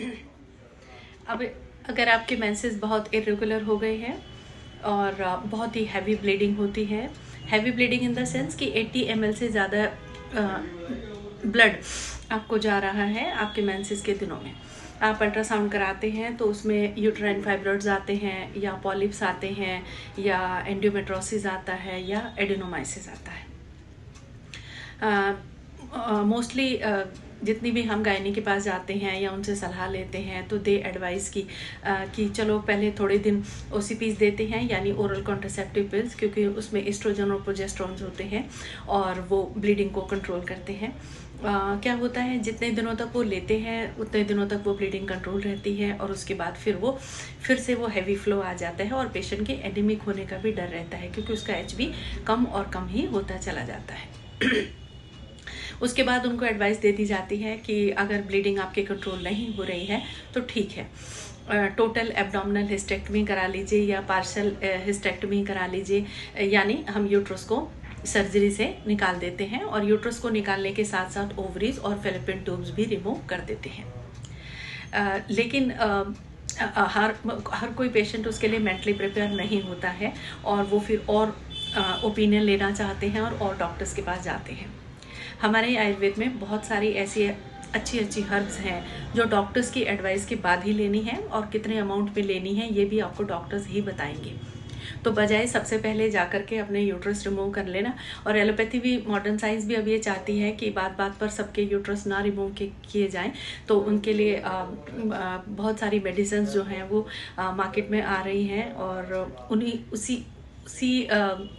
अब अगर आपके मेंसेस बहुत इरेगुलर हो गए हैं और बहुत ही हैवी ब्लीडिंग होती है, heavy bleeding in the sense कि 80 ml से ज़्यादा ब्लड आपको जा रहा है आपके मेंसेस के दिनों में, आप अल्ट्रासाउंड कराते हैं तो उसमें यूट्राइन फाइब्रॉइड्स आते हैं या पॉलिप्स आते हैं या एंडोमेट्रोसिस आता है या एडेनोमाइसिस आता है। मोस्टली जितनी भी हम गायनी के पास जाते हैं या उनसे सलाह लेते हैं तो दे एडवाइस कि चलो पहले थोड़े दिन OCPs देते हैं, यानी ओरल कॉन्ट्रासेप्टिव पिल्स, क्योंकि उसमें एस्ट्रोजन और प्रोजेस्टेरोन्स होते हैं और वो ब्लीडिंग को कंट्रोल करते हैं। क्या होता है, जितने दिनों तक वो लेते हैं उतने दिनों तक वो ब्लीडिंग कंट्रोल रहती है और उसके बाद फिर से वो हैवी फ्लो आ जाता है और पेशेंट के एनीमिक होने का भी डर रहता है, क्योंकि उसका HB कम और कम ही होता चला जाता है। उसके बाद उनको एडवाइस दे दी जाती है कि अगर ब्लीडिंग आपके कंट्रोल नहीं हो रही है तो ठीक है, टोटल एब्डोमिनल हिस्टेक्टमी करा लीजिए या पार्शियल हिस्टेक्टमी करा लीजिए, यानी हम यूट्रस को सर्जरी से निकाल देते हैं और यूट्रस को निकालने के साथ साथ ओवरीज और फेलोपियन ट्यूब्स भी रिमूव कर देते हैं। लेकिन हर कोई पेशेंट उसके लिए मेंटली प्रिपेयर नहीं होता है और वो फिर और ओपिनियन लेना चाहते हैं और डॉक्टर्स के पास जाते हैं। हमारे आयुर्वेद में बहुत सारी ऐसी अच्छी हर्ब्स हैं जो डॉक्टर्स की एडवाइस के बाद ही लेनी है और कितने अमाउंट में लेनी है ये भी आपको डॉक्टर्स ही बताएंगे। तो बजाय सबसे पहले जाकर के अपने यूट्रस रिमूव कर लेना, और एलोपैथी भी, मॉडर्न साइंस भी अब ये चाहती है कि बात पर सबके यूट्रस ना रिमूव किए जाएं, तो उनके लिए बहुत सारी मेडिसिन जो हैं वो मार्केट में आ रही हैं और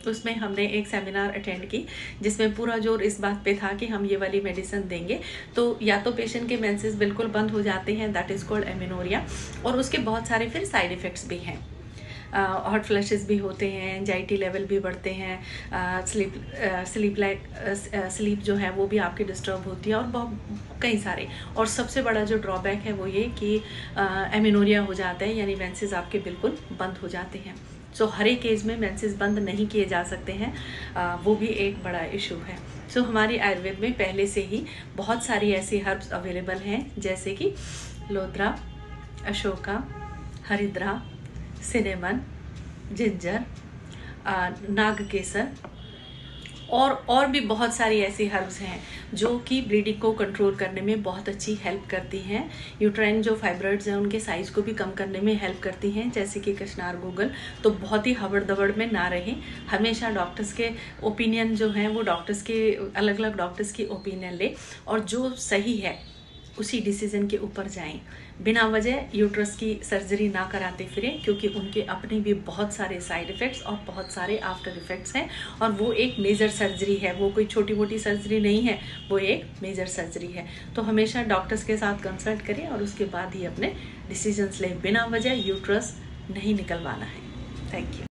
उसमें हमने एक सेमिनार अटेंड की जिसमें पूरा जोर इस बात पे था कि हम ये वाली मेडिसिन देंगे तो या तो पेशेंट के मेंसेस बिल्कुल बंद हो जाते हैं, दैट इज़ कॉल्ड एमेनोरिया, और उसके बहुत सारे फिर साइड इफ़ेक्ट्स भी हैं। हॉट फ्लैशेस भी होते हैं, एंजाइटी लेवल भी बढ़ते हैं, स्लीप जो है वो भी आपकी डिस्टर्ब होती है और बहुत कई सारे। और सबसे बड़ा जो ड्रॉबैक है वो ये कि एमेनोरिया हो जाता है, यानी मेंसेस आपके बिल्कुल बंद हो जाते हैं। सो हर एक एज में मेंसेस बंद नहीं किए जा सकते हैं, वो भी एक बड़ा इशू है। सो हमारी आयुर्वेद में पहले से ही बहुत सारी ऐसी हर्ब्स अवेलेबल हैं, जैसे कि लोद्रा, अशोका, हरिद्रा, सिनेमन, जिंजर, नागकेसर और भी बहुत सारी ऐसी हर्ब्स हैं जो कि ब्लीडिंग को कंट्रोल करने में बहुत अच्छी हेल्प करती हैं। यूट्राइन जो फाइब्रॉइड्स हैं उनके साइज़ को भी कम करने में हेल्प करती हैं, जैसे कि कृष्णार गूगल। तो बहुत ही हबड़ दबड़ में ना रहें, हमेशा डॉक्टर्स के ओपिनियन जो हैं वो डॉक्टर्स के अलग अलग डॉक्टर्स की ओपिनियन लें और जो सही है उसी डिसीजन के ऊपर जाएं। बिना वजह यूट्रस की सर्जरी ना कराते फिरें, क्योंकि उनके अपने भी बहुत सारे साइड इफ़ेक्ट्स और बहुत सारे आफ्टर इफ़ेक्ट्स हैं और वो एक मेजर सर्जरी है, वो कोई छोटी मोटी सर्जरी नहीं है, वो एक मेजर सर्जरी है। तो हमेशा डॉक्टर्स के साथ कंसल्ट करें और उसके बाद ही अपने डिसीजंस लें। बिना वजह यूट्रस नहीं निकलवाना है। Thank you.